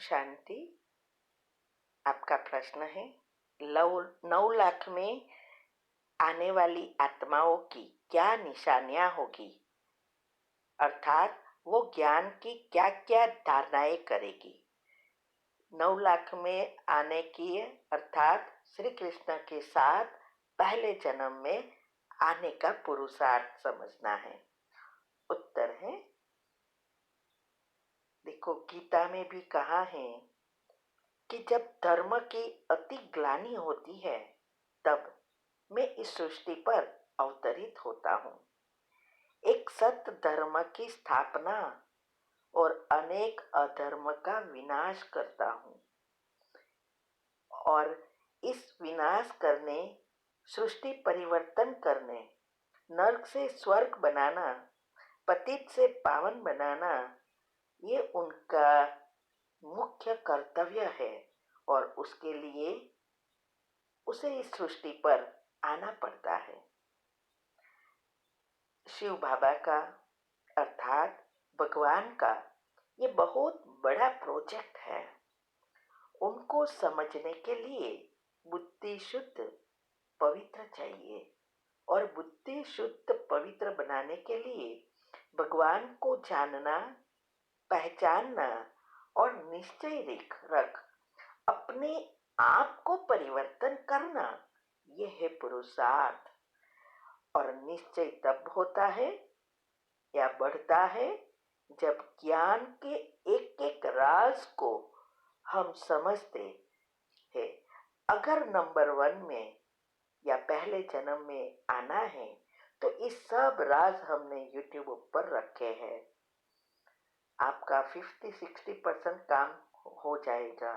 शांति। आपका प्रश्न है 9 लाख में आने वाली आत्माओं की क्या निशानियां होगी, अर्थात वो ज्ञान की क्या क्या धारणाएं करेगी। 9 लाख में आने की अर्थात श्री कृष्ण के साथ पहले जन्म में आने का पुरुषार्थ समझना है। उत्तर है, देखो गीता में भी कहा है कि जब धर्म की अति ग्लानि होती है तब मैं इस सृष्टि पर अवतरित होता हूँ। एक सत्य धर्म की स्थापना और अनेक अधर्म का विनाश करता हूँ और इस विनाश करने, सृष्टि परिवर्तन करने, नरक से स्वर्ग बनाना, पतित से पावन बनाना, ये उनका मुख्य कर्तव्य है और उसके लिए उसे इस सृष्टि पर आना पड़ता है। शिव बाबा का अर्थात भगवान का ये बहुत बड़ा प्रोजेक्ट है। उनको समझने के लिए बुद्धि शुद्ध पवित्र चाहिए और बुद्धि शुद्ध पवित्र बनाने के लिए भगवान को जानना, पहचानना और निश्चय रख अपने आप को परिवर्तन करना, ये है पुरुषार्थ। और निश्चय तब होता है या बढ़ता है जब ज्ञान के एक एक राज को हम समझते हैं। अगर नंबर 1 में या पहले जन्म में आना है तो इस सब राज हमने YouTube पर रखे हैं। आपका 50-60% काम हो जाएगा।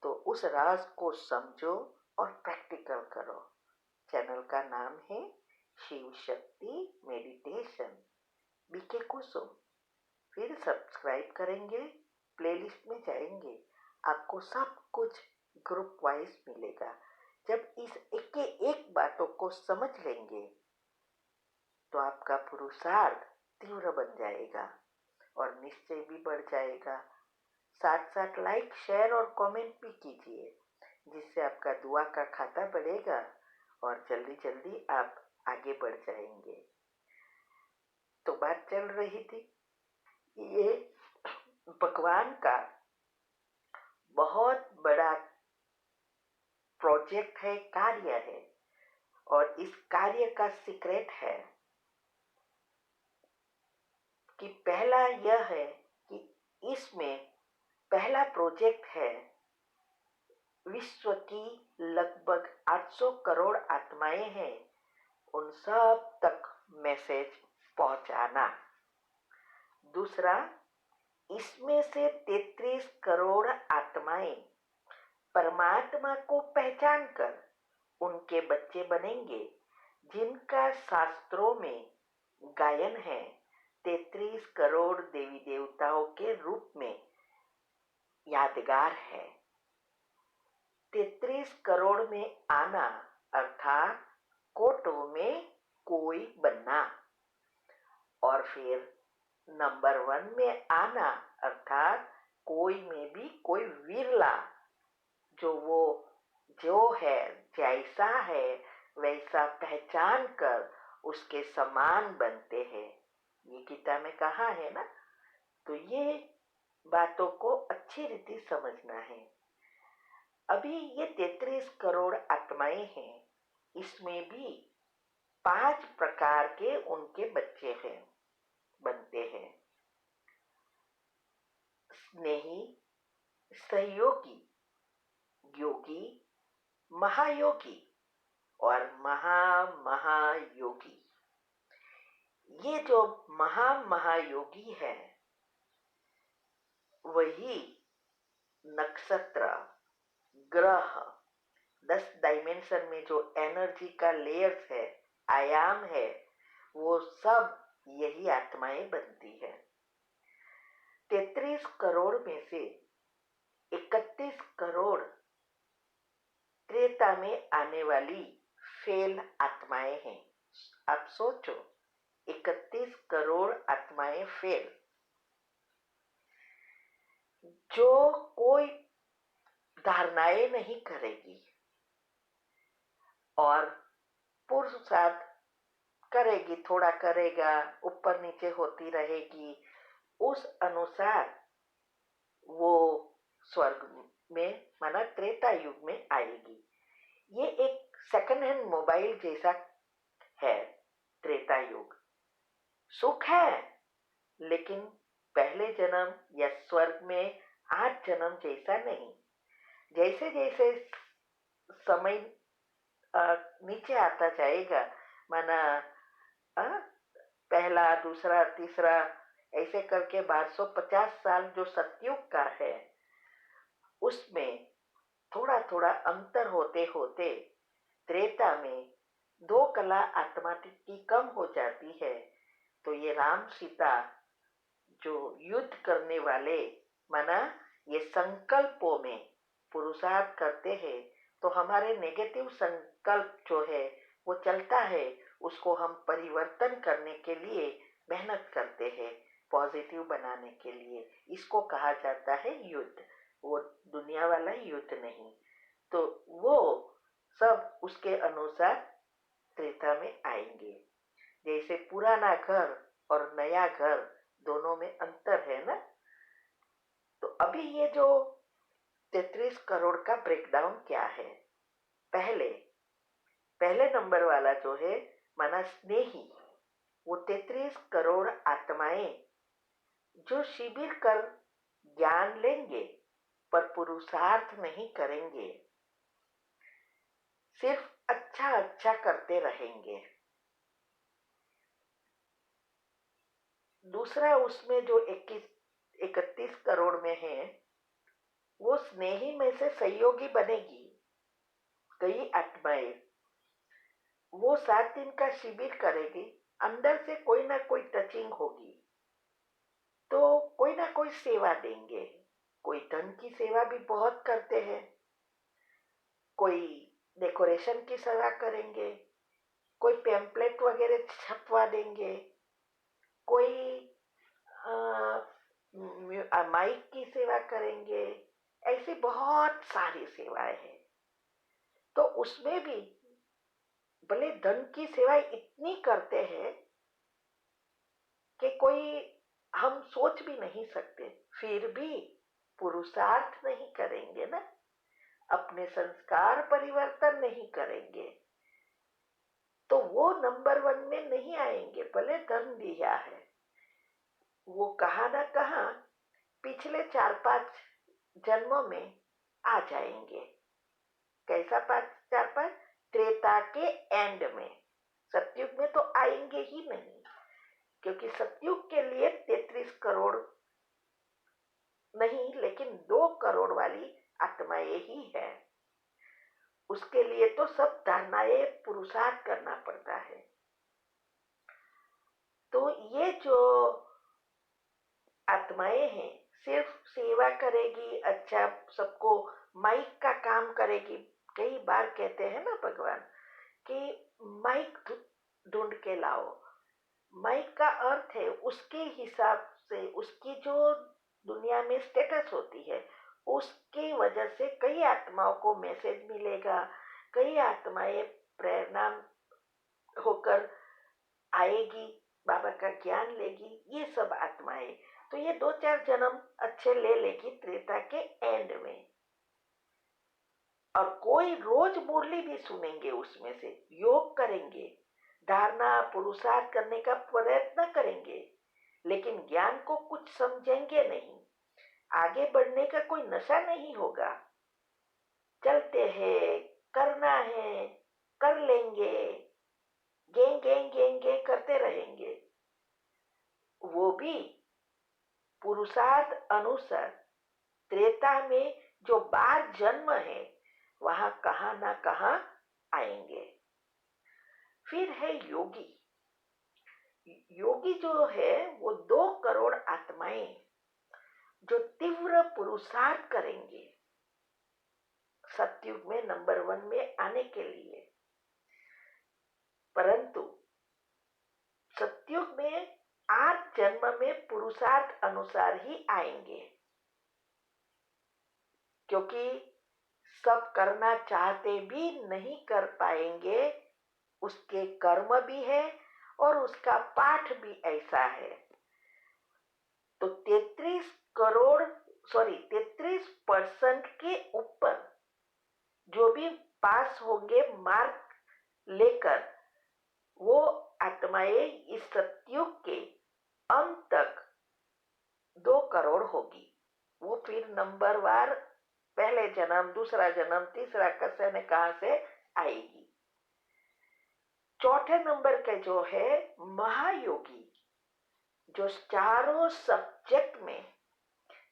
तो उस राज को समझो और प्रैक्टिकल करो। चैनल का नाम है शिव शक्ति मेडिटेशन, बीके कुसुम। फिर सब्सक्राइब करेंगे, प्लेलिस्ट में जाएंगे, आपको सब कुछ ग्रुप वाइज मिलेगा। जब इस एक बातों को समझ लेंगे तो आपका पुरुषार्थ तीव्र बन जाएगा और निश्चय भी बढ़ जाएगा। साथ साथ लाइक, शेयर और कमेंट भी कीजिए, जिससे आपका दुआ का खाता बढ़ेगा और जल्दी जल्दी आप आगे बढ़ जाएंगे। तो बात चल रही थी, ये भगवान का बहुत बड़ा प्रोजेक्ट है, कार्य है और इस कार्य का सीक्रेट है कि पहला यह है कि इसमें पहला प्रोजेक्ट है विश्व की लगभग 800 करोड़ आत्माएं हैं, उन सब तक मैसेज पहुंचाना। दूसरा, इसमें से 33 करोड़ आत्माएं परमात्मा को पहचान कर उनके बच्चे बनेंगे, जिनका शास्त्रों में गायन है 33 करोड़ देवी देवताओं के रूप में यादगार है। 33 करोड़ में आना अर्थात कोटों में कोई बनना, और फिर नंबर 1 में आना अर्थात कोई में भी कोई विरला, जो है जैसा है वैसा पहचान कर उसके समान बनते हैं। ये गीता में कहा है ना। तो ये बातों को अच्छी रीति समझना है। अभी ये 33 करोड़ आत्माएं हैं, इसमें भी 5 प्रकार के उनके बच्चे हैं, बनते हैं। स्नेही, सहयोगी, योगी, महायोगी और महायोगी। ये जो महायोगी है वही नक्षत्र, ग्रह, 10 डायमेंशन में जो एनर्जी का लेयर्स है, आयाम है, वो सब यही आत्माएं बनती है। 33 करोड़ में से 31 करोड़ त्रेता में आने वाली फेल आत्माएं हैं। आप सोचो, 31 करोड़ आत्माएं फेल। जो कोई धारणाएं नहीं करेगी और पुरुषार्थ करेगी, थोड़ा करेगा, ऊपर नीचे होती रहेगी, उस अनुसार वो स्वर्ग में माना त्रेता युग में आएगी। ये एक सेकंड हैंड मोबाइल जैसा है त्रेता युग। सुख है, लेकिन पहले जन्म या स्वर्ग में 8 जन्म जैसा नहीं। जैसे जैसे समय नीचे आता जाएगा, माना अ, पहला, दूसरा, तीसरा, ऐसे करके 1250 साल जो सतयुग का है, उसमें थोड़ा थोड़ा अंतर होते होते त्रेता में 2 कला आत्मा की कम हो जाती है। तो ये राम सीता जो युद्ध करने वाले, माना ये संकल्पों में पुरुषार्थ करते हैं, तो हमारे नेगेटिव संकल्प जो है वो चलता है, उसको हम परिवर्तन करने के लिए मेहनत करते हैं, पॉजिटिव बनाने के लिए। इसको कहा जाता है युद्ध। वो दुनिया वाला युद्ध नहीं। तो वो सब उसके अनुसार त्रेता में आएंगे। जैसे पुराना घर और नया घर दोनों में अंतर है ना। तो अभी ये जो 33 करोड़ का ब्रेकडाउन क्या है। पहले पहले नंबर वाला जो है माना स्नेही, वो 33 करोड़ आत्माएं जो शिविर कर ज्ञान लेंगे पर पुरुषार्थ नहीं करेंगे, सिर्फ अच्छा अच्छा करते रहेंगे। दूसरा उसमें जो 31 करोड़ में है, वो स्नेही में से सहयोगी बनेगी। कई आत्माएं वो 7 दिन का शिविर करेगी, अंदर से कोई ना कोई टचिंग होगी, तो कोई ना कोई सेवा देंगे। कोई धन की सेवा भी बहुत करते हैं, कोई डेकोरेशन की सेवा करेंगे, कोई पैम्पलेट वगैरह छपवा देंगे, कोई माइक की सेवा करेंगे। ऐसी बहुत सारी सेवाएं हैं। तो उसमें भी भले धन की सेवा इतनी करते हैं कि कोई हम सोच भी नहीं सकते, फिर भी पुरुषार्थ नहीं करेंगे ना, अपने संस्कार परिवर्तन नहीं करेंगे, तो वो नंबर 1 में नहीं आएंगे। भले धन दिया है, वो कहाँ ना कहाँ पिछले 4-5 जन्मों में आ जाएंगे। कैसा 4-5? त्रेता के एंड में। सतयुग में तो आएंगे ही नहीं, क्योंकि सतयुग के लिए 33 करोड़ नहीं, लेकिन 2 करोड़ वाली आत्माएं ही है। उसके लिए तो सब धारणाएं पुरुषार्थ करना पड़ता है। तो ये जो आत्माएं हैं सिर्फ सेवा करेगी, अच्छा सबको माइक का काम करेगी। कई बार कहते हैं ना भगवान कि माइक ढूंढ के लाओ। माइक का अर्थ है उसके हिसाब से, उसकी जो दुनिया में स्टेटस होती है, उसकी वजह से कई आत्माओं को मैसेज मिलेगा, कई आत्माएं प्रेरणा होकर आएगी, बाबा का ज्ञान लेगी। ये सब आत्माएं तो ये 2-4 जन्म अच्छे ले लेगी त्रेता के एंड में। और कोई रोज मुरली भी सुनेंगे, उसमें से योग करेंगे, धारणा पुरुषार्थ करने का प्रयत्न करेंगे, लेकिन ज्ञान को कुछ समझेंगे नहीं, आगे बढ़ने का कोई नशा नहीं होगा। चलते हैं, करना है, कर लेंगे, गें गें गें गें करते रहेंगे। वो भी पुरुषार्थ अनुसार त्रेता में जो 12 जन्म है, वहां कहां ना कहां आएंगे। फिर है योगी। योगी जो है वो 2 करोड़ आत्माएं जो तीव्र पुरुषार्थ करेंगे सतयुग में नंबर 1 में आने के लिए। परंतु सतयुग में 8 जन्म में पुरुषार्थ अनुसार ही आएंगे। क्योंकि सब करना चाहते भी नहीं कर पाएंगे, उसके कर्म भी है और उसका पाठ भी ऐसा है। तो 33% के ऊपर जो भी पास होंगे मार्क लेकर, वो आत्माएं इस सतयुग के अंत तक 2 करोड़ होगी। वो फिर नंबरवार पहले जन्म, दूसरा जन्म, तीसरा कैसे न कहां से आएगी। चौथे नंबर के जो है महायोगी, जो चारों सब्जेक्ट में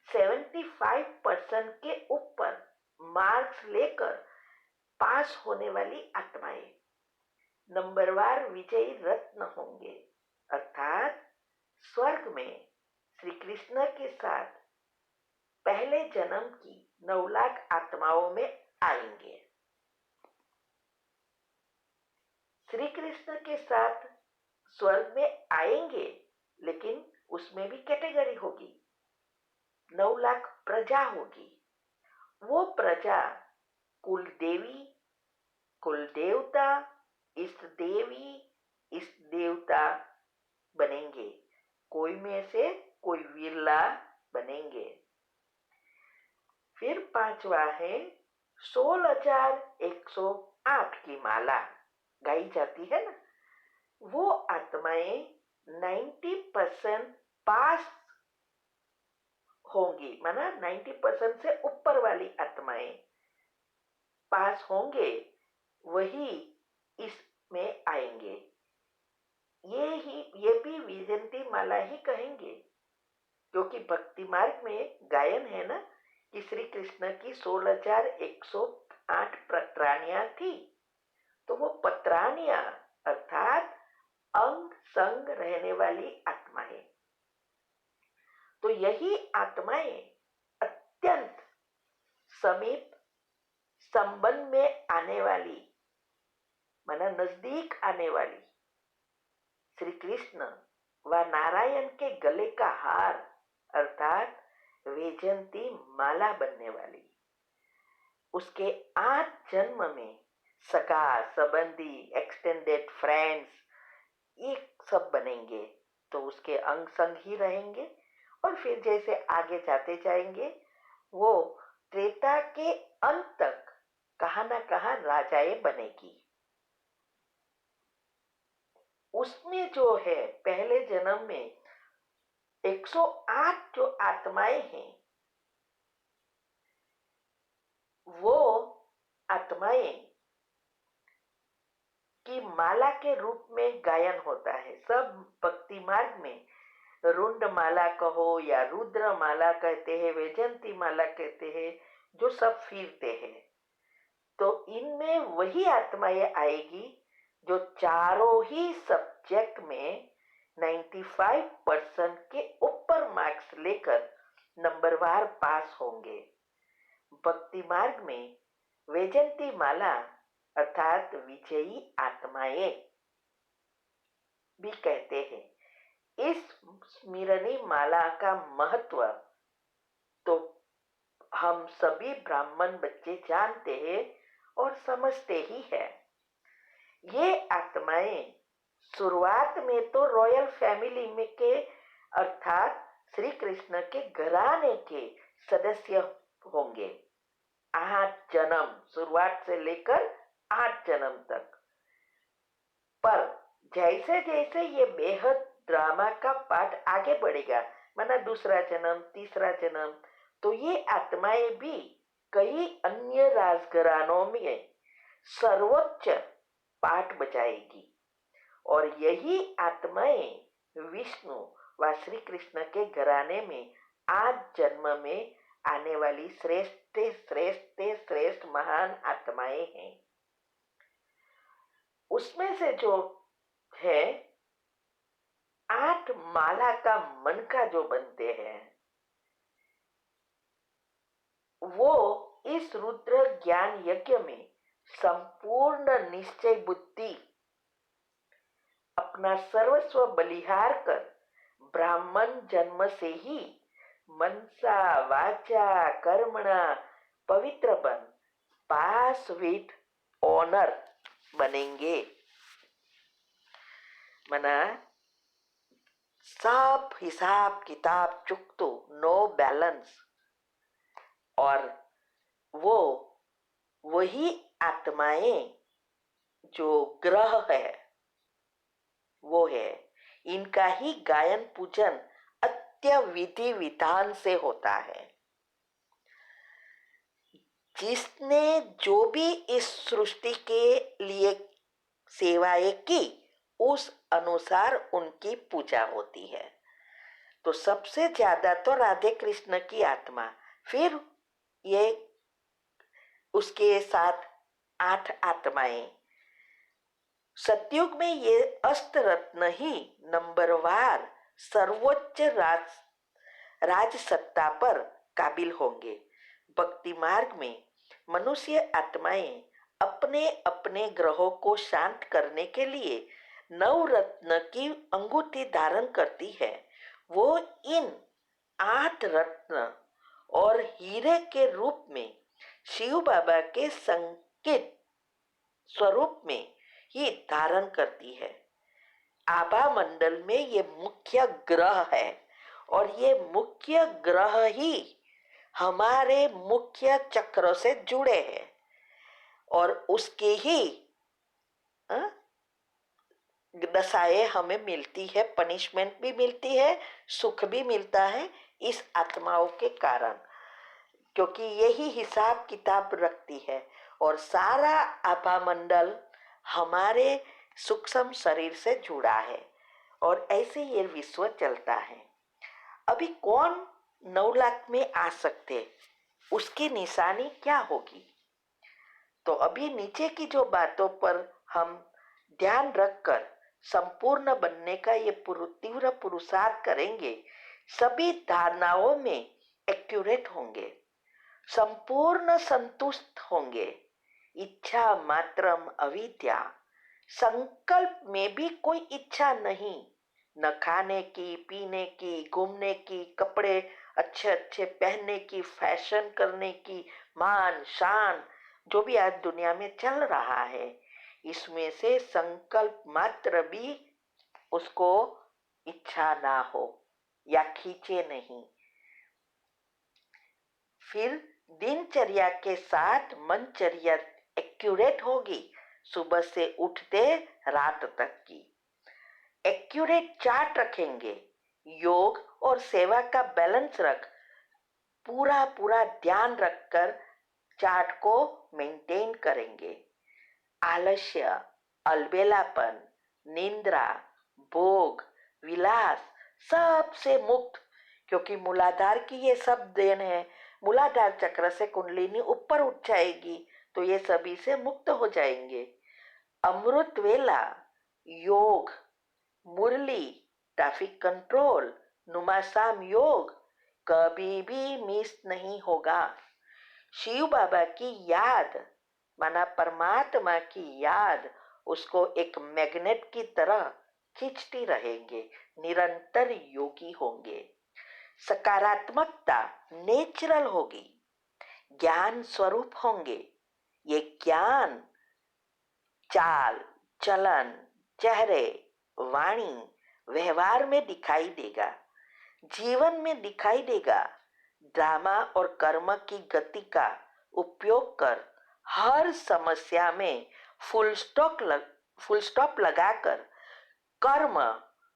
75% के ऊपर मार्क्स लेकर पास होने वाली आत्माएं नंबरवार विजयी रत्न होंगे, अर्थात स्वर्ग में श्री कृष्ण के साथ पहले जन्म की 9 लाख आत्माओं में आएंगे। श्री कृष्ण के साथ स्वर्ग में आएंगे, लेकिन उसमें भी कैटेगरी होगी। 9 लाख प्रजा होगी। वो प्रजा कुल देवी, कुल देवता, इष्ट देवी, इष्ट देवता बनेंगे। कोई में से कोई विरला बनेंगे। फिर 5वां है 16,108 की माला गाई जाती है ना, वो आत्माएं 90% पास होंगी, माना 90% से ऊपर वाली आत्माएं पास होंगे, वही इसमें आएंगे। ये भी विजयंती माला ही कहेंगे, क्योंकि भक्ति मार्ग में गायन है ना कि श्री कृष्ण की 16,108 पत्रानियां थी। तो वो पत्रानियां अर्थात अंग संग रहने वाली आत्माएं। तो यही आत्माएं अत्यंत समीप संबंध में आने वाली, माना नजदीक आने वाली, श्री कृष्ण व नारायण के गले का हार अर्थात वैजयंती माला बनने वाली। उसके 8 जन्म में सगा संबंधी, एक्सटेंडेड फ्रेंड्स, ये सब बनेंगे, तो उसके अंग संग ही रहेंगे। और फिर जैसे आगे जाते जाएंगे, वो त्रेता के अंत तक कहां ना कहां राजाएं बनेगी। उसमें जो है पहले जन्म में 108 जो आत्माएं हैं, वो आत्माएं की माला के रूप में गायन होता है। सब भक्ति मार्ग में रुंड माला कहो या रुद्र माला कहते हैं, वैजयंती माला कहते हैं, जो सब फिरते हैं। तो इनमें वही आत्माएं आएगी जो चारों ही सब्जेक्ट में 95% के ऊपर मार्क्स लेकर नंबरवार पास होंगे। भक्ति मार्ग में वैजयंती माला अर्थात विजयी आत्माएं भी कहते हैं। इस स्मरणी माला का महत्व तो हम सभी ब्राह्मण बच्चे जानते हैं और समझते ही है। ये आत्माएं शुरुआत में तो रॉयल फैमिली में के अर्थात श्री कृष्ण के घराने के सदस्य होंगे। 8 जन्म, शुरुआत से लेकर 8 जन्म तक। पर जैसे जैसे ये बेहद ड्रामा का पाठ आगे बढ़ेगा, माना दूसरा जन्म, तीसरा जन्म, तो ये आत्माएं भी कई अन्य राजघरानों में सर्वोच्च पाठ बजाएगी। और यही आत्माएं विष्णु व श्री कृष्ण के घराने में 8 जन्म में आने वाली श्रेष्ठ श्रेष्ठ श्रेष्ठ महान आत्माएं हैं। उसमें से जो है 8 माला का मन का जो बनते हैं, वो इस रुद्र ज्ञान यज्ञ में संपूर्ण निश्चय बुद्धि अपना सर्वस्व बलिहार कर ब्राह्मण जन्म से ही मनसा वाचा कर्मणा पवित्र बन पास विथ ऑनर बनेंगे। मना सब हिसाब किताब चुकतो, नो बैलेंस। और वो वही आत्माएं जो ग्रह है वो है, इनका ही गायन पूजन अत्य विधि विधान से होता है। जिसने जो भी इस सृष्टि के लिए सेवाएं की उस अनुसार उनकी पूजा होती है। तो सबसे ज्यादा तो राधे कृष्ण की आत्मा, फिर ये उसके साथ 8 आत्माएं। सतयुग में ये अष्टरत्न ही नंबरवार सर्वोच्च राज सत्ता पर काबिल होंगे। भक्ति मार्ग में मनुष्य आत्माएं अपने अपने ग्रहों को शांत करने के लिए नवरत्न की अंगूठी धारण करती है। वो इन 8 रत्न और हीरे के रूप में शिव बाबा के संकेत स्वरूप में ही धारण करती है। आभा मंडल में ये मुख्य ग्रह है और ये मुख्य ग्रह ही हमारे मुख्य चक्र से जुड़े हैं और उसके ही दशाएं हमें मिलती है, पनिशमेंट भी मिलती है, सुख भी मिलता है इस आत्माओं के कारण, क्योंकि यही हिसाब किताब रखती है और सारा आभा मंडल हमारे सूक्ष्म शरीर से जुड़ा है और ऐसे ये विश्व चलता है। अभी कौन 9 लाख में आ सकते, उसकी निशानी क्या होगी? तो अभी नीचे की जो बातों पर हम ध्यान रखकर संपूर्ण बनने का ये तीव्र पुरुषार्थ करेंगे, सभी धारणाओं में एक्यूरेट होंगे, संपूर्ण संतुष्ट होंगे। इच्छा मात्रम अविद्या, संकल्प में भी कोई इच्छा नहीं, न खाने की, पीने की, घूमने की, कपड़े अच्छे अच्छे पहनने की, फैशन करने की, मान शान जो भी आज दुनिया में चल रहा है, इसमें से संकल्प मात्र भी उसको इच्छा ना हो या खींचे नहीं। फिर दिनचर्या के साथ मनचर्या एक्यूरेट होगी, सुबह से उठते रात तक की। एक्यूरेट चार्ट रखेंगे, योग और सेवा का बैलेंस रख पूरा पूरा ध्यान रखकर चार्ट को मेंटेन करेंगे। आलस्य, अलबेलापन, निंद्रा, भोग, विलास सब से मुक्त, क्योंकि मूलाधार की ये सब देन है। मूलाधार चक्र से कुंडलिनी ऊपर उठ जाएगी तो ये सभी से मुक्त हो जाएंगे। अमृत वेला, योग, मुरली, ट्रैफिक कंट्रोल, नुमासाम योग कभी भी मिस नहीं होगा। शिव बाबा की याद माना परमात्मा की याद उसको एक मैग्नेट की तरह खींचती रहेंगे, निरंतर योगी होंगे। सकारात्मकता नेचुरल होगी, ज्ञान स्वरूप होंगे। ये ज्ञान चाल चलन, चेहरे, वाणी, व्यवहार में दिखाई देगा, जीवन में दिखाई देगा। ड्रामा और कर्म की गति का उपयोग कर हर समस्या में फुल स्टॉप लगाकर कर्म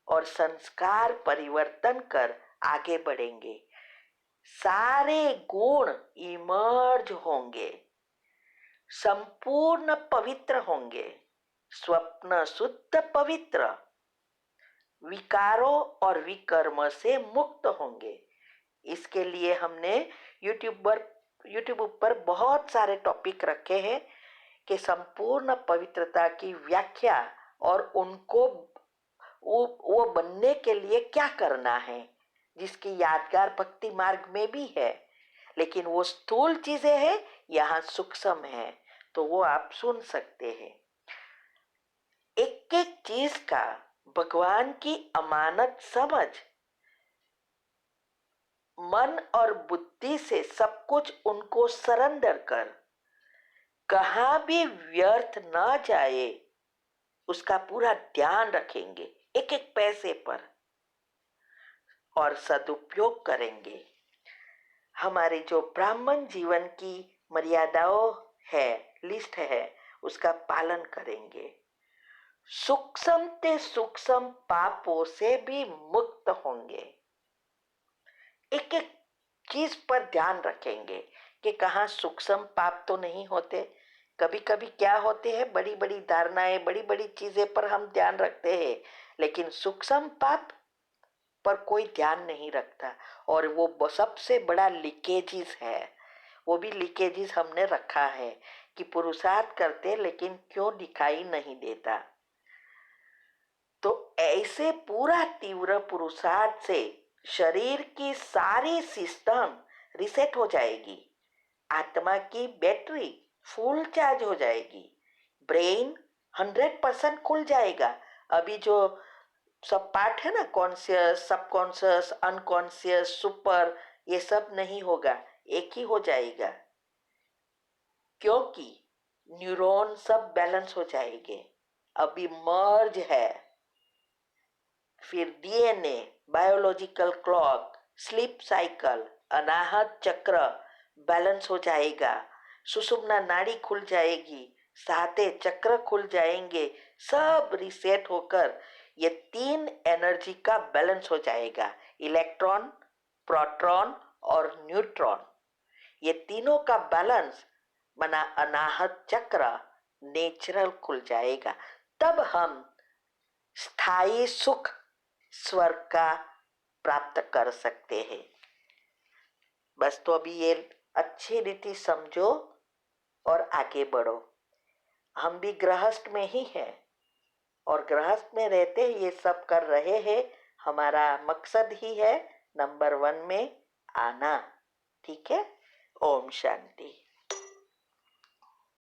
और संस्कार परिवर्तन कर आगे बढ़ेंगे। सारे गुण इमर्ज होंगे, संपूर्ण पवित्र होंगे, स्वप्न शुद्ध पवित्र, विकारों और विकर्म से मुक्त होंगे। इसके लिए हमने यूट्यूब पर बहुत सारे टॉपिक रखे हैं कि संपूर्ण पवित्रता की व्याख्या और उनको वो बनने के लिए क्या करना है, जिसकी यादगार भक्ति मार्ग में भी है, लेकिन वो स्थूल चीजें हैं, यहाँ सूक्ष्म है, तो वो आप सुन सकते हैं। एक एक चीज का भगवान की अमानत समझ मन और बुद्धि से सब कुछ उनको सरेंडर कर कहाँ भी व्यर्थ ना जाए उसका पूरा ध्यान रखेंगे, एक एक पैसे पर, और सदुपयोग करेंगे। हमारे जो ब्राह्मण जीवन की मर्यादाओं है, लिस्ट है, उसका पालन करेंगे। सूक्ष्म से सूक्ष्म पापों से भी मुक्त होंगे। एक एक चीज पर ध्यान रखेंगे कि कहाँ सूक्ष्म पाप तो नहीं होते। कभी कभी क्या होते हैं, बड़ी बड़ी धारणाएं, बड़ी बड़ी चीजें पर हम ध्यान रखते हैं, लेकिन सूक्ष्म पाप पर कोई ध्यान नहीं रखता, और वो सबसे बड़ा लीकेजिस है। वो भी लीकेजिस हमने रखा है कि पुरुषार्थ करते लेकिन क्यों दिखाई नहीं देता। तो ऐसे पूरा तीव्र पुरुषार्थ से शरीर की सारी सिस्टम रिसेट हो जाएगी, आत्मा की बैटरी फुल चार्ज हो जाएगी, ब्रेन 100% खुल जाएगा। अभी जो सब पार्ट है ना, कॉन्शियस, सबकॉन्शियस, अनकॉन्शियस, सुपर, ये सब नहीं होगा, एक ही हो जाएगा, क्योंकि न्यूरॉन सब बैलेंस हो जाएंगे। अभी मर्ज है, फिर DNA, biological clock, sleep cycle, Anahata chakra balance हो जाएगा, सुषुम्ना नाड़ी खुल जाएगी, साते चक्र खुल जाएंगे, सब रिसेट होकर ये तीन एनर्जी का बैलेंस हो जाएगा। इलेक्ट्रॉन, प्रोटॉन और न्यूट्रॉन, ये तीनों का बैलेंस बना अनाहत चक्र नेचुरल खुल जाएगा। तब हम स्थायी सुख, स्वर्ग का प्राप्त कर सकते हैं। बस तो अभी ये अच्छी रीति समझो और आगे बढ़ो। हम भी गृहस्थ में ही हैं, और गृहस्थ में रहते ये सब कर रहे हैं। हमारा मकसद ही है नंबर 1 में आना। ठीक है। ओम शांति।